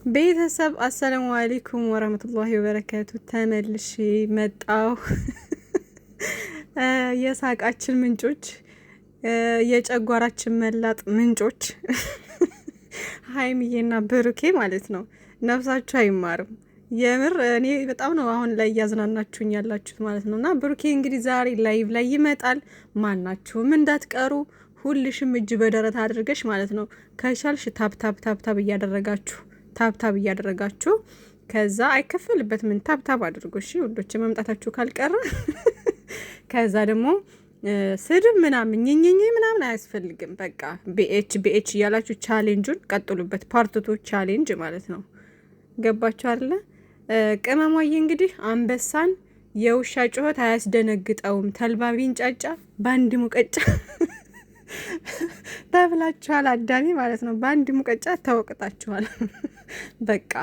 ቤተሰብ አሰላሙ አለይኩም ወራህመቱላሂ ወበረካቱ። ተመልሼ መጣሁ። የሳቃችን ምንጮች፣ የጨጓራችን መላጥ ምንጮች ሀይሚዬና ብሩኬ ማለት ነው። ነፍሳችሁ አይማርም። የምር እኔ በጣም ነው አሁን ላይ እያዝናናችሁኝ ያላችሁት ማለት ነው። እና ብሩኬ እንግዲህ ዛሬ ላይቭ ላይ ይመጣል። ማናችሁም እንዳትቀሩ፣ ሁልሽም እጅ በደረት አድርገሽ ማለት ነው። ከቻልሽ ታብ እያደረጋችሁ ከዛ አይከፈልበት ምን ታብ አድርጎ እሺ ውዶች፣ መምጣታችሁ ካልቀረ ከዛ ደግሞ ስድብ ምናምን ኝኝኝ ምናምን አያስፈልግም። በቃ ቢኤች እያላችሁ ቻሌንጁን ቀጥሉበት። ፓርትቶ ቻሌንጅ ማለት ነው። ገባችሁ አይደለ? ቅመሟዬ እንግዲህ አንበሳን የውሻ ጩኸት አያስደነግጠውም፣ ተልባ ቢንጫጫ በአንድ ሙቀጫ ተብላችኋል። አዳሚ ማለት ነው። በአንድ ሙቀጫ ተወቅጣችኋል። በቃ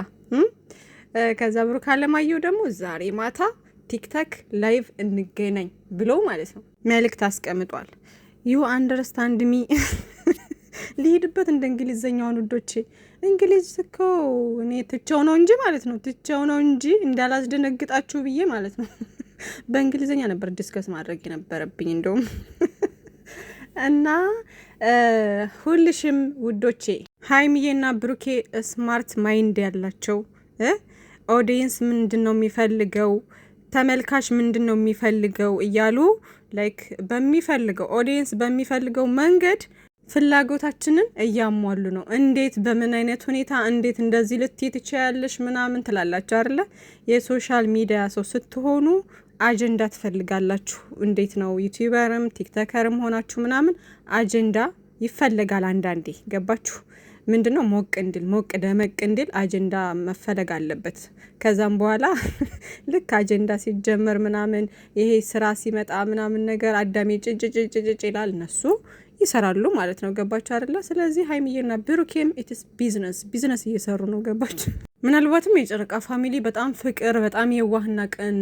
ከዛ ብሩክ አለማየሁ ደግሞ ዛሬ ማታ ቲክታክ ላይቭ እንገናኝ ብሎ ማለት ነው መልእክት አስቀምጧል። ዩ አንደርስታንድ ሚ ሊሄድበት እንደ እንግሊዘኛውን ውዶቼ። እንግሊዝ እኮ እኔ ትቸው ነው እንጂ ማለት ነው ትቸው ነው እንጂ እንዳላስደነግጣችሁ ብዬ ማለት ነው። በእንግሊዘኛ ነበር ዲስከስ ማድረግ የነበረብኝ እንደውም እና ሁልሽም ውዶቼ ሀይሚዬና ብሩኬ ስማርት ማይንድ ያላቸው ኦዲየንስ ምንድን ነው የሚፈልገው፣ ተመልካች ምንድን ነው የሚፈልገው እያሉ ላይክ በሚፈልገው ኦዲየንስ በሚፈልገው መንገድ ፍላጎታችንን እያሟሉ ነው። እንዴት በምን አይነት ሁኔታ እንዴት እንደዚህ ልትይ ትችያለሽ ምናምን ትላላችሁ አይደለ? የሶሻል ሚዲያ ሰው ስትሆኑ አጀንዳ ትፈልጋላችሁ። እንዴት ነው ዩቲዩበርም ቲክቶከርም ሆናችሁ ምናምን አጀንዳ ይፈልጋል አንዳንዴ። ገባችሁ? ምንድነው ሞቅ ደመቅ እንዲል አጀንዳ መፈለግ አለበት። ከዛም በኋላ ልክ አጀንዳ ሲጀመር ምናምን ይሄ ስራ ሲመጣ ምናምን ነገር አዳሜ ጭጭ ይላል፣ እነሱ ይሰራሉ ማለት ነው። ገባችሁ አይደለ? ስለዚህ ሀይሚዬና ብሩኬም ኢትስ ቢዝነስ እየሰሩ ነው። ገባችሁ? ምናልባትም የጨረቃ ፋሚሊ በጣም ፍቅር፣ በጣም የዋህና ቅን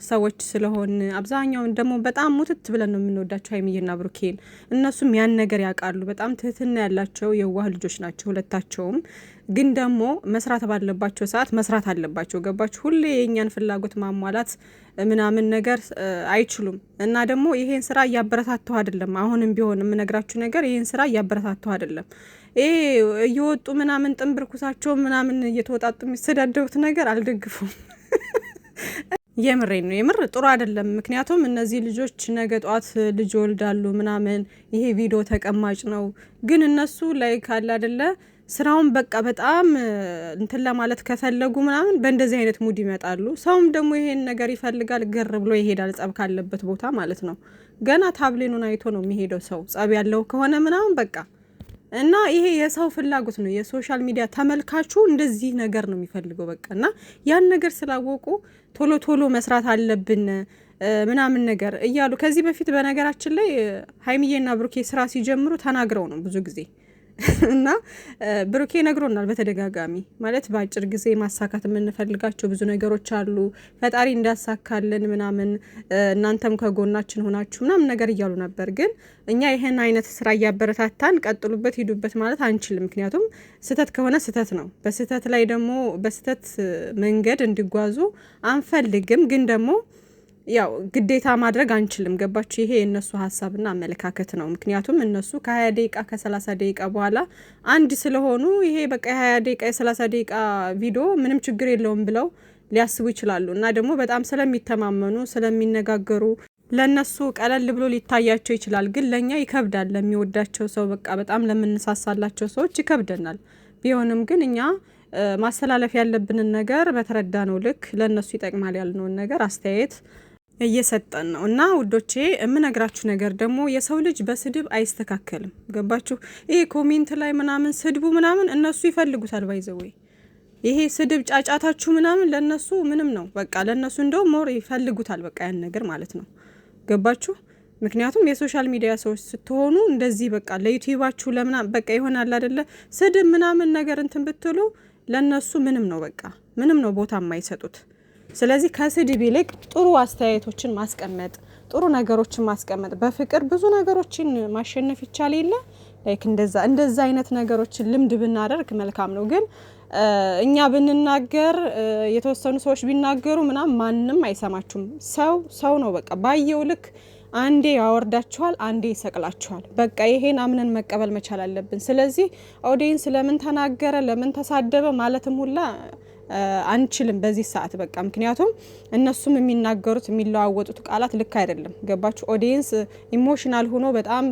ሰዎች ስለሆን አብዛኛውን ደግሞ በጣም ሙትት ብለን ነው የምንወዳቸው ሀይሚዬና ብሩኬን። እነሱም ያን ነገር ያውቃሉ። በጣም ትህትና ያላቸው የዋህ ልጆች ናቸው ሁለታቸውም። ግን ደግሞ መስራት ባለባቸው ሰዓት መስራት አለባቸው። ገባችሁ? ሁሌ የእኛን ፍላጎት ማሟላት ምናምን ነገር አይችሉም። እና ደግሞ ይሄን ስራ እያበረታተው አይደለም። አሁንም ቢሆን የምነግራችሁ ነገር ይሄን ስራ እያበረታተው አይደለም። ይሄ እየወጡ ምናምን ጥንብር ኩሳቸው ምናምን እየተወጣጡ የሚሰዳደሩት ነገር አልደግፉም። የምሬን ነው። የምር ጥሩ አይደለም። ምክንያቱም እነዚህ ልጆች ነገ ጧት ልጅ ወልዳሉ ምናምን። ይሄ ቪዲዮ ተቀማጭ ነው። ግን እነሱ ላይ ካለ አይደለ ስራውን በቃ በጣም እንትን ለማለት ከፈለጉ ምናምን በእንደዚህ አይነት ሙድ ይመጣሉ። ሰውም ደግሞ ይሄን ነገር ይፈልጋል፣ ግር ብሎ ይሄዳል፣ ጸብ ካለበት ቦታ ማለት ነው። ገና ታብሌኑን አይቶ ነው የሚሄደው ሰው ጸብ ያለው ከሆነ ምናምን በቃ። እና ይሄ የሰው ፍላጎት ነው። የሶሻል ሚዲያ ተመልካቹ እንደዚህ ነገር ነው የሚፈልገው በቃ። እና ያን ነገር ስላወቁ ቶሎ መስራት አለብን ምናምን ነገር እያሉ ከዚህ በፊት በነገራችን ላይ ሀይሚዬና ብሩኬ ስራ ሲጀምሩ ተናግረው ነው ብዙ ጊዜ እና ብሩኬ ነግሮናል በተደጋጋሚ ማለት በአጭር ጊዜ ማሳካት የምንፈልጋቸው ብዙ ነገሮች አሉ፣ ፈጣሪ እንዳሳካልን ምናምን፣ እናንተም ከጎናችን ሆናችሁ ምናምን ነገር እያሉ ነበር። ግን እኛ ይህን አይነት ስራ እያበረታታን ቀጥሉበት፣ ሂዱበት ማለት አንችልም። ምክንያቱም ስህተት ከሆነ ስህተት ነው። በስህተት ላይ ደግሞ በስህተት መንገድ እንዲጓዙ አንፈልግም። ግን ደግሞ ያው ግዴታ ማድረግ አንችልም። ገባችሁ? ይሄ የእነሱ ሀሳብና አመለካከት ነው። ምክንያቱም እነሱ ከ20 ደቂቃ ከ30 ደቂቃ በኋላ አንድ ስለሆኑ ይሄ በቃ የ20 ደቂቃ የ30 ደቂቃ ቪዲዮ ምንም ችግር የለውም ብለው ሊያስቡ ይችላሉ። እና ደግሞ በጣም ስለሚተማመኑ ስለሚነጋገሩ ለነሱ ቀለል ብሎ ሊታያቸው ይችላል። ግን ለኛ ይከብዳል። ለሚወዳቸው ሰው በቃ በጣም ለምንሳሳላቸው ሰዎች ይከብደናል። ቢሆንም ግን እኛ ማስተላለፍ ያለብንን ነገር በተረዳነው ልክ ለነሱ ይጠቅማል ያልነውን ነገር አስተያየት እየሰጠን ነው። እና ውዶቼ የምነግራችሁ ነገር ደግሞ የሰው ልጅ በስድብ አይስተካከልም። ገባችሁ? ይሄ ኮሜንት ላይ ምናምን ስድቡ ምናምን እነሱ ይፈልጉታል። ባይዘወይ ይሄ ስድብ ጫጫታችሁ ምናምን ለነሱ ምንም ነው። በቃ ለነሱ እንደው ሞር ይፈልጉታል። በቃ ያን ነገር ማለት ነው። ገባችሁ? ምክንያቱም የሶሻል ሚዲያ ሰዎች ስትሆኑ እንደዚህ በቃ ለዩቲዩባችሁ ለምናምን በቃ ይሆናል አይደለ? ስድብ ምናምን ነገር እንትን ብትሉ ለነሱ ምንም ነው። በቃ ምንም ነው ቦታ የማይሰጡት። ስለዚህ ከስድብ ይልቅ ጥሩ አስተያየቶችን ማስቀመጥ፣ ጥሩ ነገሮችን ማስቀመጥ፣ በፍቅር ብዙ ነገሮችን ማሸነፍ ይቻል የለ ላይክ እንደዛ አይነት ነገሮችን ልምድ ብናደርግ መልካም ነው። ግን እኛ ብንናገር የተወሰኑ ሰዎች ቢናገሩ ምናምን ማንም አይሰማችሁም። ሰው ነው በቃ ባየው ልክ አንዴ ያወርዳችኋል፣ አንዴ ይሰቅላችኋል። በቃ ይሄን አምነን መቀበል መቻል አለብን። ስለዚህ ኦዲየንስ ለምን ተናገረ፣ ለምን ተሳደበ ማለትም ሁላ አንችልም በዚህ ሰዓት በቃ። ምክንያቱም እነሱም የሚናገሩት የሚለዋወጡት ቃላት ልክ አይደለም። ገባችሁ? ኦዲየንስ ኢሞሽናል ሆኖ በጣም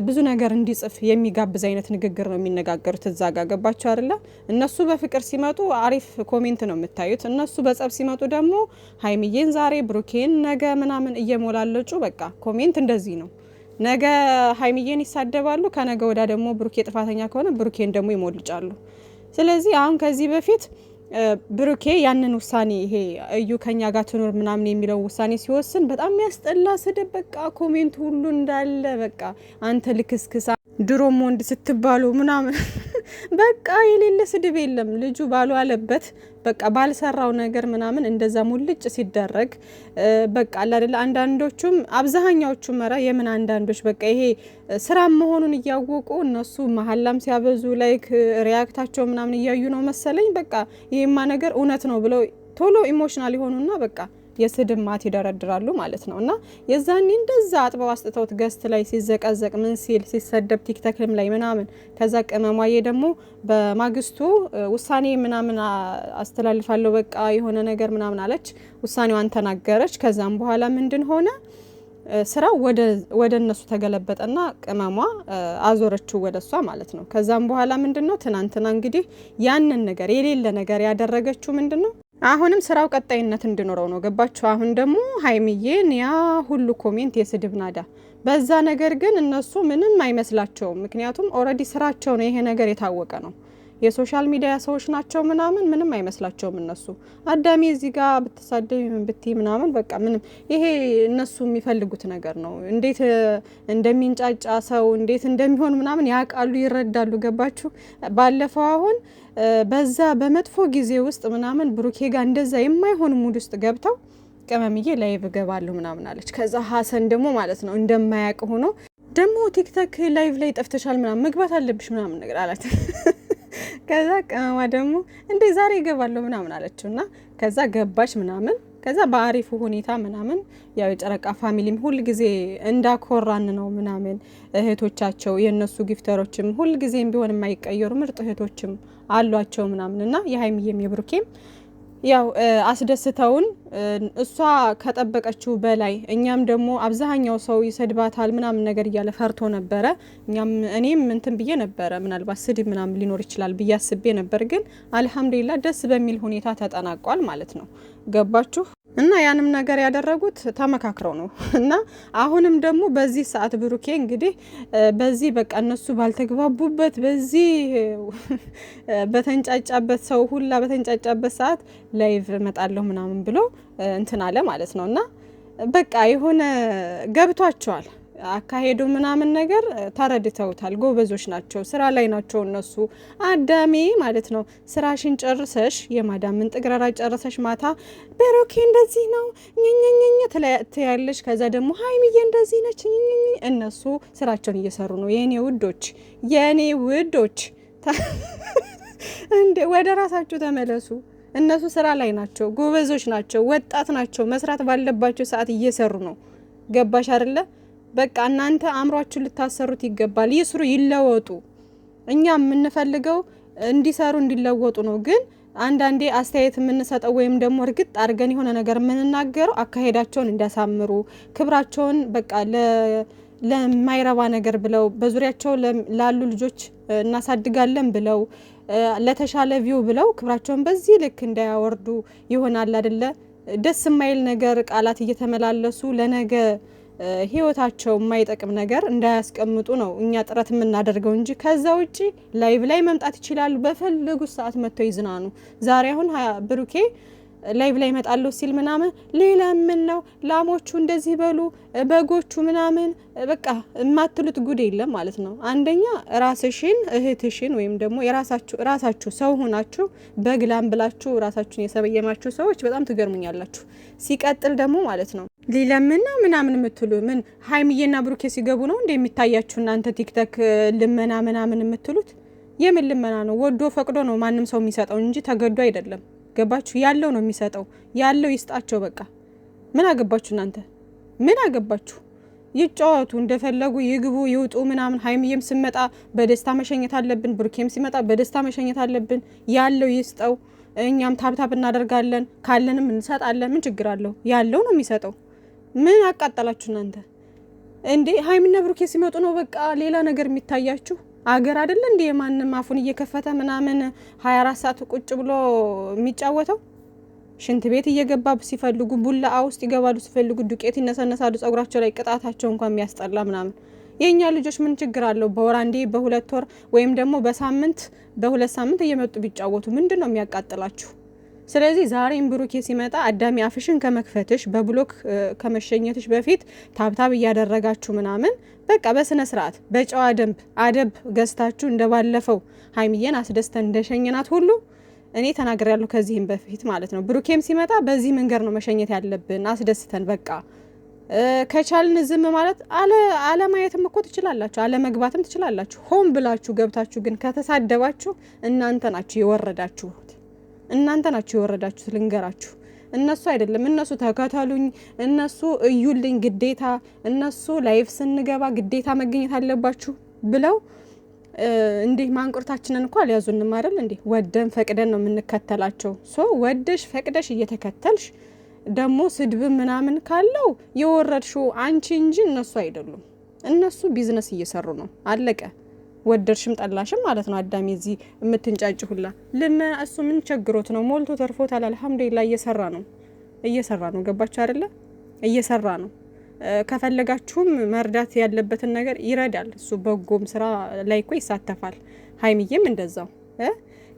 ብዙ ነገር እንዲጽፍ የሚጋብዝ አይነት ንግግር ነው የሚነጋገሩት እዛ ጋር። ገባችሁ አይደለ? እነሱ በፍቅር ሲመጡ አሪፍ ኮሜንት ነው የምታዩት። እነሱ በጸብ ሲመጡ ደግሞ ሀይሚዬን ዛሬ ብሩኬን ነገ ምናምን እየሞላለጩ በቃ ኮሜንት እንደዚህ ነው። ነገ ሀይሚዬን ይሳደባሉ፣ ከነገ ወዳ ደግሞ ብሩኬ ጥፋተኛ ከሆነ ብሩኬን ደግሞ ይሞልጫሉ። ስለዚህ አሁን ከዚህ በፊት ብሩኬ ያንን ውሳኔ ይሄ እዩ ከኛ ጋር ትኖር ምናምን የሚለው ውሳኔ ሲወስን በጣም ያስጠላ ስድብ በቃ ኮሜንት ሁሉ እንዳለ በቃ አንተ ልክስክሳ ድሮም ወንድ ስትባሉ ምናምን በቃ የሌለ ስድብ የለም። ልጁ ባሉ አለበት በቃ ባልሰራው ነገር ምናምን እንደዛ ሙልጭ ሲደረግ በቃ አይደለ። አንዳንዶቹም አብዛኛዎቹ መራ የምን አንዳንዶች በቃ ይሄ ስራ መሆኑን እያወቁ እነሱ መሀላም ሲያበዙ ላይክ ሪያክታቸው ምናምን እያዩ ነው መሰለኝ በቃ ይሄማ ነገር እውነት ነው ብለው ቶሎ ኢሞሽናል ይሆኑና በቃ የስድብ ማት ይደረድራሉ ማለት ነው። እና የዛኔ እንደዛ አጥበው አስጥተውት ገስት ላይ ሲዘቀዘቅ ምን ሲል ሲሰደብ ቲክቶክም ላይ ምናምን ከዛ ቅመሟዬ ደግሞ በማግስቱ ውሳኔ ምናምን አስተላልፋለሁ በቃ የሆነ ነገር ምናምን አለች። ውሳኔዋን ተናገረች። ከዛም በኋላ ምንድን ሆነ ስራው ወደ እነሱ ተገለበጠና ቅመሟ አዞረችው ወደ እሷ ማለት ነው። ከዛም በኋላ ምንድነው ትናንትና እንግዲህ ያንን ነገር የሌለ ነገር ያደረገችው ምንድነው አሁንም ስራው ቀጣይነት እንዲኖረው ነው። ገባችሁ? አሁን ደግሞ ሀይሚዬን ያ ሁሉ ኮሜንት የስድብ ናዳ በዛ ነገር ግን እነሱ ምንም አይመስላቸውም። ምክንያቱም ኦልሬዲ ስራቸው ነው፣ ይሄ ነገር የታወቀ ነው። የሶሻል ሚዲያ ሰዎች ናቸው ምንም አይመስላቸውም። እነሱ አዳሚ እዚህ ጋር ብትሳደብ ምን ብትይ ምናምን በቃ ምንም ይሄ እነሱ የሚፈልጉት ነገር ነው። እንዴት እንደሚንጫጫ ሰው እንዴት እንደሚሆን ምናምን ያውቃሉ፣ ይረዳሉ። ገባችሁ? ባለፈው አሁን በዛ በመጥፎ ጊዜ ውስጥ ምናምን ብሩኬ ጋር እንደዛ የማይሆን ሙድ ውስጥ ገብተው ቅመምዬ ላይቭ ገባለሁ ምናምን አለች። ከዛ ሀሰን ደግሞ ማለት ነው እንደማያውቅ ሆኖ ደግሞ ቲክቶክ ላይቭ ላይ ጠፍተሻል ምናምን መግባት አለብሽ ምናምን ነገር አላት። ከዛ ቅመማ ደግሞ እንዴ ዛሬ ይገባለሁ ምናምን አለችውና ከዛ ገባች ምናምን ከዛ በአሪፉ ሁኔታ ምናምን ያው የጨረቃ ፋሚሊም ሁል ጊዜ እንዳኮራን ነው ምናምን እህቶቻቸው የነሱ ጊፍተሮችም ሁል ጊዜም ቢሆን የማይቀየሩ ምርጥ እህቶችም አሏቸው ምናምንና የሀይሚዬም የብሩኬም ያው አስደስተውን እሷ ከጠበቀችው በላይ እኛም ደግሞ አብዛኛው ሰው ይሰድባታል ምናምን ነገር እያለ ፈርቶ ነበረ። እኔም እንትን ብዬ ነበረ ምናልባት ስድብ ምናምን ሊኖር ይችላል ብዬ አስቤ ነበር። ግን አልሐምዱሊላህ ደስ በሚል ሁኔታ ተጠናቋል ማለት ነው። ገባችሁ? እና ያንም ነገር ያደረጉት ተመካክረው ነው። እና አሁንም ደግሞ በዚህ ሰዓት ብሩኬ እንግዲህ በዚህ በቃ እነሱ ባልተግባቡበት በዚህ በተንጫጫበት ሰው ሁላ በተንጫጫበት ሰዓት ላይቭ እመጣለሁ ምናምን ብሎ እንትን አለ ማለት ነው። እና በቃ የሆነ ገብቷቸዋል አካሄዱ ምናምን ነገር ተረድተውታል። ጎበዞች ናቸው፣ ስራ ላይ ናቸው እነሱ። አዳሜ ማለት ነው ስራሽን ጨርሰሽ የማዳምን ጥግረራ ጨርሰሽ ማታ ብሩኬ እንደዚህ ነው ኝኝኝኝ ትያለሽ። ከዛ ደግሞ ሀይሚዬ እንደዚህ ነች ኝኝኝ። እነሱ ስራቸውን እየሰሩ ነው። የኔ ውዶች እንዴ ወደ ራሳችሁ ተመለሱ። እነሱ ስራ ላይ ናቸው፣ ጎበዞች ናቸው፣ ወጣት ናቸው። መስራት ባለባቸው ሰዓት እየሰሩ ነው። ገባሽ አይደለ? በቃ እናንተ አእምሯችሁ ልታሰሩት ይገባል። ይስሩ፣ ይለወጡ። እኛ የምንፈልገው እንዲሰሩ እንዲለወጡ ነው። ግን አንዳንዴ አስተያየት የምንሰጠው ወይም ደግሞ እርግጥ አድርገን የሆነ ነገር የምንናገረው አካሄዳቸውን እንዲያሳምሩ ክብራቸውን በቃ ለማይረባ ነገር ብለው በዙሪያቸው ላሉ ልጆች እናሳድጋለን ብለው ለተሻለ ቪው ብለው ክብራቸውን በዚህ ልክ እንዳያወርዱ ይሆናል አይደለ? ደስ የማይል ነገር ቃላት እየተመላለሱ ለነገ ህይወታቸው የማይጠቅም ነገር እንዳያስቀምጡ ነው እኛ ጥረት የምናደርገው እንጂ ከዛ ውጪ ላይቭ ላይ መምጣት ይችላሉ። በፈለጉት ሰዓት መጥተው ይዝናኑ። ዛሬ አሁን ብሩኬ ላይቭ ላይ መጣለው ሲል ምናምን ሌላ ምን ነው ላሞቹ እንደዚህ በሉ በጎቹ ምናምን በቃ የማትሉት ጉድ የለም ማለት ነው። አንደኛ ራስሽን እህትሽን ወይም ደግሞ ራሳችሁ ሰው ሆናችሁ በግላም ብላችሁ ራሳችሁን የሰበየማችሁ ሰዎች በጣም ትገርሙኛላችሁ። ሲቀጥል ደግሞ ማለት ነው ሊለምና ምናምን የምትሉ ምን ሀይሚዬና ብሩኬ ሲገቡ ነው እንደሚታያችሁ እናንተ ቲክቶክ ልመና ምናምን የምትሉት የምን ልመና ነው? ወዶ ፈቅዶ ነው ማንም ሰው የሚሰጠው እንጂ ተገዶ አይደለም። ገባችሁ? ያለው ነው የሚሰጠው። ያለው ይስጣቸው በቃ። ምን አገባችሁ እናንተ? ምን አገባችሁ? ይጫወቱ፣ እንደፈለጉ ይግቡ ይውጡ ምናምን። ሀይሚዬም ስመጣ በደስታ መሸኘት አለብን፣ ብሩኬም ሲመጣ በደስታ መሸኘት አለብን። ያለው ይስጠው። እኛም ታብታብ እናደርጋለን፣ ካለንም እንሰጣለን። ምን ችግር አለው? ያለው ነው የሚሰጠው። ምን አቃጠላችሁ እናንተ እንዴ? ሀይሚና ብሩኬ ሲመጡ ነው በቃ ሌላ ነገር የሚታያችሁ። አገር አይደለ እንዴ ማንም አፉን እየከፈተ ምናምን 24 ሰዓት ቁጭ ብሎ የሚጫወተው? ሽንት ቤት እየገባ ሲፈልጉ ቡላ ውስጥ ይገባሉ፣ ሲፈልጉ ዱቄት ይነሰነሳሉ ጸጉራቸው ላይ። ቅጣታቸው እንኳን የሚያስጠላ ምናምን። የኛ ልጆች ምን ችግር አለው? በወር አንዴ፣ በሁለት ወር ወይም ደግሞ በሳምንት በሁለት ሳምንት እየመጡ ቢጫወቱ ምንድን ነው የሚያቃጥላችሁ? ስለዚህ ዛሬም ብሩኬ ሲመጣ አዳሚ አፍሽን ከመክፈትሽ በብሎክ ከመሸኘትሽ በፊት ታብታብ እያደረጋችሁ ምናምን በቃ በስነ ስርዓት በጨዋ ደንብ አደብ ገዝታችሁ እንደባለፈው ሀይሚዬን አስደስተን እንደሸኘናት ሁሉ እኔ ተናግሬያለሁ ከዚህም በፊት ማለት ነው። ብሩኬም ሲመጣ በዚህ መንገድ ነው መሸኘት ያለብን፣ አስደስተን በቃ። ከቻልን ዝም ማለት አለማየትም እኮ ትችላላችሁ፣ አለመግባትም ትችላላችሁ። ሆን ብላችሁ ገብታችሁ ግን ከተሳደባችሁ እናንተ ናችሁ የወረዳችሁት፣ እናንተ ናችሁ የወረዳችሁት። ልንገራችሁ፣ እነሱ አይደለም። እነሱ ተከተሉኝ፣ እነሱ እዩልኝ ግዴታ፣ እነሱ ላይፍ ስንገባ ግዴታ መገኘት አለባችሁ ብለው እንዴ ማንቁርታችንን እንኳን አልያዙንም አይደል እንዴ? ወደን ፈቅደን ነው የምንከተላቸው። ሶ ወደሽ ፈቅደሽ እየተከተልሽ ደግሞ ስድብ ምናምን ካለው የወረድሽው አንቺ እንጂ እነሱ አይደሉም። እነሱ ቢዝነስ እየሰሩ ነው፣ አለቀ። ወደድሽም ጠላሽም ማለት ነው። አዳሚ እዚህ የምትንጫጭ ሁላ እሱ ምን ቸግሮት ነው? ሞልቶ ተርፎታል። አልሐምዱሊላህ እየሰራ ነው። ገባችሁ አይደለ? እየሰራ ነው። ከፈለጋችሁም መርዳት ያለበትን ነገር ይረዳል። እሱ በጎም ስራ ላይ እኮ ይሳተፋል። ሀይሚዬም እንደዛው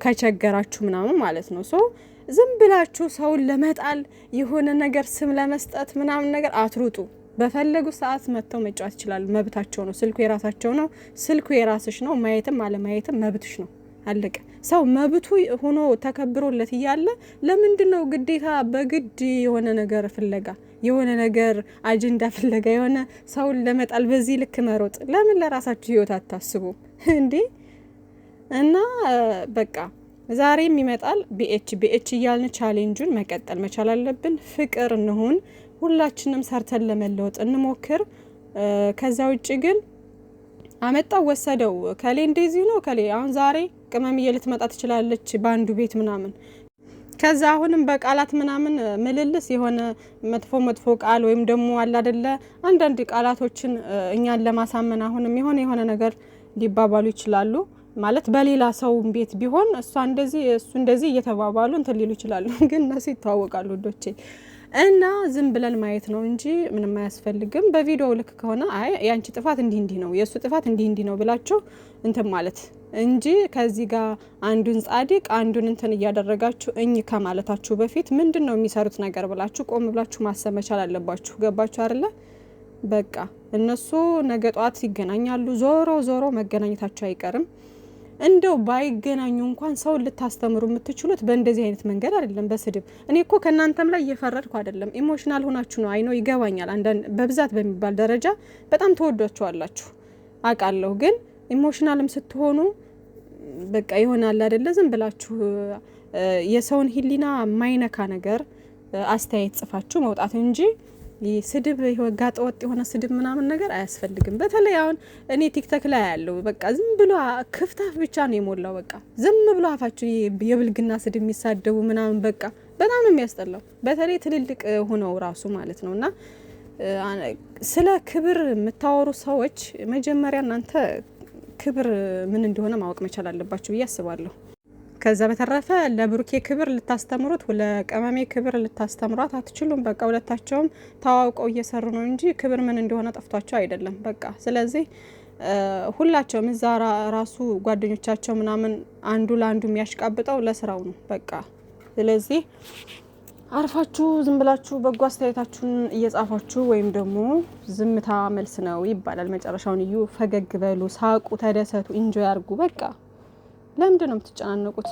ከቸገራችሁ ምናምን ማለት ነው። ሶ ዝም ብላችሁ ሰውን ለመጣል የሆነ ነገር ስም ለመስጠት ምናምን ነገር አትሩጡ። በፈለጉ ሰዓት መጥተው መጫወት ይችላሉ። መብታቸው ነው። ስልኩ የራሳቸው ነው። ስልኩ የራስሽ ነው። ማየትም አለማየትም መብትሽ ነው። አለቀ። ሰው መብቱ ሆኖ ተከብሮለት እያለ ለምንድነው ግዴታ በግድ የሆነ ነገር ፍለጋ የሆነ ነገር አጀንዳ ፍለጋ የሆነ ሰውን ለመጣል በዚህ ልክ መሮጥ? ለምን ለራሳችሁ ህይወት አታስቡ እንዴ? እና በቃ ዛሬም ይመጣል ቢኤች እያልን ቻሌንጁን መቀጠል መቻል አለብን። ፍቅር እንሁን፣ ሁላችንም ሰርተን ለመለወጥ እንሞክር። ከዛ ውጭ ግን አመጣው ወሰደው ከሌ እንደዚህ ነው ከሌ አሁን ዛሬ ቅመምዬ ልትመጣ ትችላለች በአንዱ ቤት ምናምን፣ ከዛ አሁንም በቃላት ምናምን ምልልስ የሆነ መጥፎ ቃል ወይም ደግሞ አለ አይደለ አንዳንድ ቃላቶችን እኛን ለማሳመን አሁንም የሆነ ነገር ሊባባሉ ይችላሉ። ማለት በሌላ ሰው ቤት ቢሆን እሱ እንደዚህ እየተባባሉ እንትን ሊሉ ይችላሉ። ግን እነሱ ይተዋወቃሉ ወዶቼ። እና ዝም ብለን ማየት ነው እንጂ ምንም አያስፈልግም። በቪዲዮ ልክ ከሆነ አይ ያንቺ ጥፋት እንዲህ ነው የሱ ጥፋት እንዲህ ነው ብላችሁ እንትን ማለት እንጂ ከዚህ ጋር አንዱን ጻድቅ አንዱን እንትን እያደረጋችሁ ከማለታችሁ በፊት ምንድነው የሚሰሩት ነገር ብላችሁ ቆም ብላችሁ ማሰብ መቻል አለባችሁ። ገባችሁ አይደለ? በቃ እነሱ ነገ ጧት ይገናኛሉ። ዞሮ መገናኘታቸው አይቀርም። እንደው ባይገናኙ እንኳን ሰው ልታስተምሩ የምትችሉት በእንደዚህ አይነት መንገድ አይደለም፣ በስድብ። እኔ እኮ ከእናንተም ላይ እየፈረድኩ አይደለም። ኢሞሽናል ሆናችሁ ነው። አይኖ ይገባኛል። አንዳንድ በብዛት በሚባል ደረጃ በጣም ተወዷቸዋላችሁ አውቃለሁ። ግን ኢሞሽናልም ስትሆኑ በቃ ይሆናል አይደለ? ዝም ብላችሁ የሰውን ሕሊና ማይነካ ነገር አስተያየት ጽፋችሁ መውጣት እንጂ ስድብ ጋጠ ወጥ የሆነ ስድብ ምናምን ነገር አያስፈልግም። በተለይ አሁን እኔ ቲክቶክ ላይ ያለው በቃ ዝም ብሎ ክፍታፍ ብቻ ነው የሞላው። በቃ ዝም ብሎ አፋችሁ የብልግና ስድብ የሚሳደቡ ምናምን በቃ በጣም ነው የሚያስጠላው። በተለይ ትልልቅ ሆነው ራሱ ማለት ነውና ስለ ክብር የምታወሩ ሰዎች መጀመሪያ እናንተ ክብር ምን እንደሆነ ማወቅ መቻል አለባችሁ ብዬ አስባለሁ። ከዛ በተረፈ ለብሩኬ ክብር ልታስተምሩት ለቀመሜ ክብር ልታስተምሯት አትችሉም። በቃ ሁለታቸውም ተዋውቀው እየሰሩ ነው እንጂ ክብር ምን እንደሆነ ጠፍቷቸው አይደለም። በቃ ስለዚህ ሁላቸውም እዛ ራሱ ጓደኞቻቸው ምናምን አንዱ ለአንዱ የሚያሽቃብጠው ለስራው ነው። በቃ ስለዚህ አርፋችሁ ዝም ብላችሁ በጎ አስተያየታችሁን እየጻፋችሁ ወይም ደግሞ ዝምታ መልስ ነው ይባላል። መጨረሻውን እዩ፣ ፈገግ በሉ፣ ሳቁ፣ ተደሰቱ፣ ኢንጆይ አርጉ። በቃ ለምንድን ነው የምትጨናነቁት?